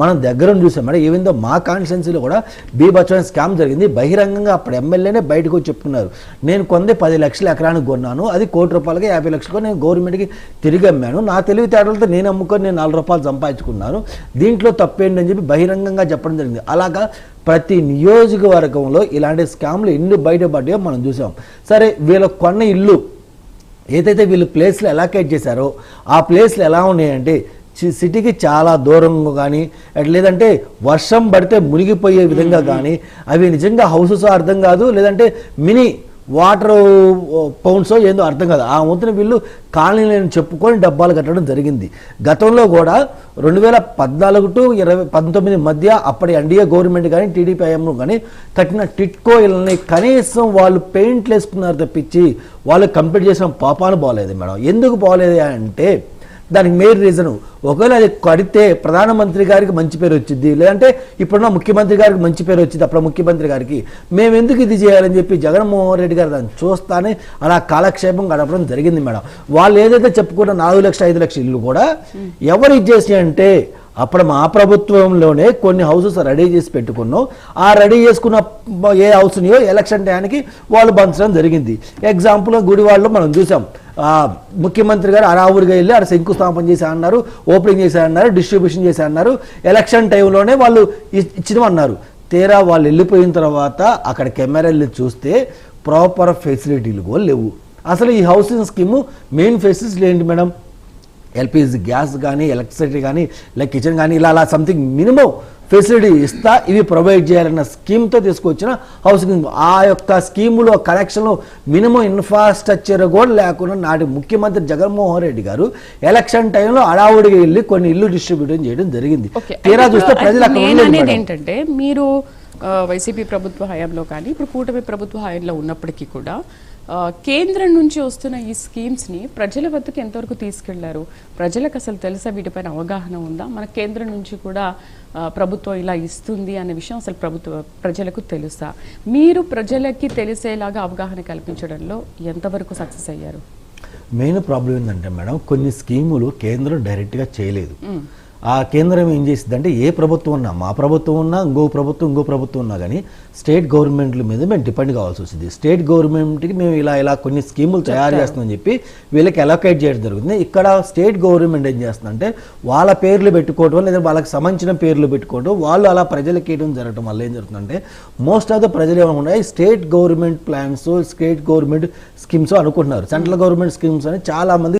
మనం దగ్గర చూసాం మేడం. ఈవెన్ దో మా కాన్స్టిట్యున్సీలో కూడా బీభత్సమైన స్కామ్ జరిగింది. బహిరంగంగా అప్పుడు ఎమ్మెల్యేనే బయటకు వచ్చి చెప్పుకున్నారు, నేను కొందే 10 లక్షలు ఎకరానికి కొన్నాను, అది ₹1,00,00,000 50 లక్షలకు నేను గవర్నమెంట్కి తిరిగి అమ్మాను, నా తెలివితేటలతో నేను అమ్ముకొని నేను ₹4 సంపాదించుకున్నాను, దీంట్లో తప్పేంటని చెప్పి బహిరంగంగా చెప్పడం జరిగింది. అలాగా ప్రతి నియోజకవర్గంలో ఇలాంటి స్కామ్లు ఎన్ని బయటపడ్డాయో మనం చూసాం. సరే, వీళ్ళ కొన్న ఇల్లు ఏదైతే వీళ్ళు ప్లేస్లు అలొకేట్ చేశారో ఆ ప్లేస్లు ఎలా ఉన్నాయంటే సిటీకి చాలా దూరంగా కానీ, లేదంటే వర్షం పడితే మునిగిపోయే విధంగా కానీ, అవి నిజంగా హౌసెస్ అర్థం కాదు, లేదంటే మినీ వాటర్ పౌండ్స్ ఏందో అర్థం కాదు. ఆ వంతున వీళ్ళు కాలనీలను చెప్పుకొని డబ్బాలు కట్టడం జరిగింది. గతంలో కూడా 2014 to 2019 మధ్య అప్పటి ఎన్డీఏ గవర్నమెంట్ కానీ టీడీపీ ఐఎంను కానీ కట్టిన టిట్కో ఇళ్ళని కనీసం వాళ్ళు పెయింట్లు వేసుకున్నారు తప్పించి వాళ్ళు కంప్లీట్ చేసిన పాపాలు బాగలేదు మేడం. ఎందుకు బాగలేదు అంటే దానికి మెయిన్ రీజను, ఒకవేళ అది కడితే ప్రధానమంత్రి గారికి మంచి పేరు వచ్చింది, లేదంటే ఇప్పుడున్న ముఖ్యమంత్రి గారికి మంచి పేరు వచ్చింది, అప్పుడు ముఖ్యమంత్రి గారికి మేము ఎందుకు ఇది చేయాలని చెప్పి జగన్మోహన్ రెడ్డి గారు దాన్ని చూస్తానే అలా కాలక్షేపం గడపడం జరిగింది మేడం. వాళ్ళు ఏదైతే చెప్పుకున్న 4 లక్షలు 5 లక్షల ఇల్లు కూడా ఎవరు ఇచ్చేసి అంటే అప్పుడు మా ప్రభుత్వంలోనే కొన్ని హౌసెస్ రెడీ చేసి పెట్టుకున్నాం. ఆ రెడీ చేసుకున్న ఏ హౌస్నియో ఎలక్షన్ టైంకి వాళ్ళు పంచడం జరిగింది. ఎగ్జాంపుల్ గుడివాడలో మనం చూసాం, ముఖ్యమంత్రి గారు అరావురిగా వెళ్ళి అక్కడ శంకుస్థాపన చేశారన్నారు, ఓపెనింగ్ చేశారన్నారు, డిస్ట్రిబ్యూషన్ చేశారన్నారు, ఎలక్షన్ టైంలోనే వాళ్ళు ఇచ్చినమన్నారు. తీరా వాళ్ళు వెళ్ళిపోయిన తర్వాత అక్కడ కెమెరాలు చూస్తే ప్రాపర్ ఫెసిలిటీలు కూడా లేవు. అసలు ఈ హౌసింగ్ స్కీము మెయిన్ ఫెసిలిటీలు ఏంటి మేడం? ఎల్పిజి గ్యాస్ కానీ, ఎలక్ట్రిసిటీ కానీ, లైక్ కిచెన్ కానీ, ఇలా సంథింగ్ మినిమం ఫెసిలిటీ ఇస్తా ఇవి ప్రొవైడ్ చేయాలన్న స్కీమ్తో తీసుకొచ్చిన హౌసింగ్. ఆ యొక్క స్కీములో కనెక్షన్లో మినిమం ఇన్ఫ్రాస్ట్రక్చర్ కూడా లేకుండా నాటి ముఖ్యమంత్రి జగన్మోహన్ రెడ్డి గారు ఎలక్షన్ టైంలో అడావుడిగా వెళ్ళి కొన్ని ఇల్లు డిస్ట్రిబ్యూట్ చేయడం జరిగింది. తీరా చూస్తే ప్రజలు అక్కడ ఏంటంటే మీరు వైసీపీ ప్రభుత్వ హయాంలో కానీ ఇప్పుడు కూటమి ప్రభుత్వ హయాంలో ఉన్నప్పటికీ కూడా కేంద్రం నుంచి వస్తున్న ఈ స్కీమ్స్ని ప్రజల వద్దకు ఎంతవరకు తీసుకెళ్లారు? ప్రజలకు అసలు తెలుసా, వీటిపైన అవగాహన ఉందా? మన కేంద్రం నుంచి కూడా ప్రభుత్వం ఇలా ఇస్తుంది అనే విషయం అసలు ప్రజలకు తెలుసా? మీరు ప్రజలకి తెలిసేలాగా అవగాహన కల్పించడంలో ఎంతవరకు సక్సెస్ అయ్యారు? మెయిన్ ప్రాబ్లం ఏంటంటే మేడం, కొన్ని స్కీములు కేంద్రం డైరెక్ట్గా చేయలేదు. ఆ కేంద్రం ఏం చేసిందంటే ఏ ప్రభుత్వం ఉన్నా, మా ప్రభుత్వం ఉన్నా, ఇంకో ప్రభుత్వం ఉన్నా కానీ స్టేట్ గవర్నమెంట్ల మీద మేము డిపెండ్ కావాల్సి వచ్చింది. స్టేట్ గవర్నమెంట్కి మేము ఇలా కొన్ని స్కీములు తయారు చేస్తామని చెప్పి వీళ్ళకి అలొకేట్ చేయడం జరుగుతుంది. ఇక్కడ స్టేట్ గవర్నమెంట్ ఏం చేస్తుందంటే వాళ్ళ పేర్లు పెట్టుకోవడం, లేదా వాళ్ళకి సంబంధించిన పేర్లు పెట్టుకోవడం, వాళ్ళు అలా ప్రజలకు ఇవ్వడం జరగడం వల్ల ఏం జరుగుతుందంటే మోస్ట్ ఆఫ్ ద ప్రజలు ఏమనుకున్నాయి, state government plans, state government schemes అనుకుంటున్నారు. సెంట్రల్ గవర్నమెంట్ స్కీమ్స్ అని చాలా మంది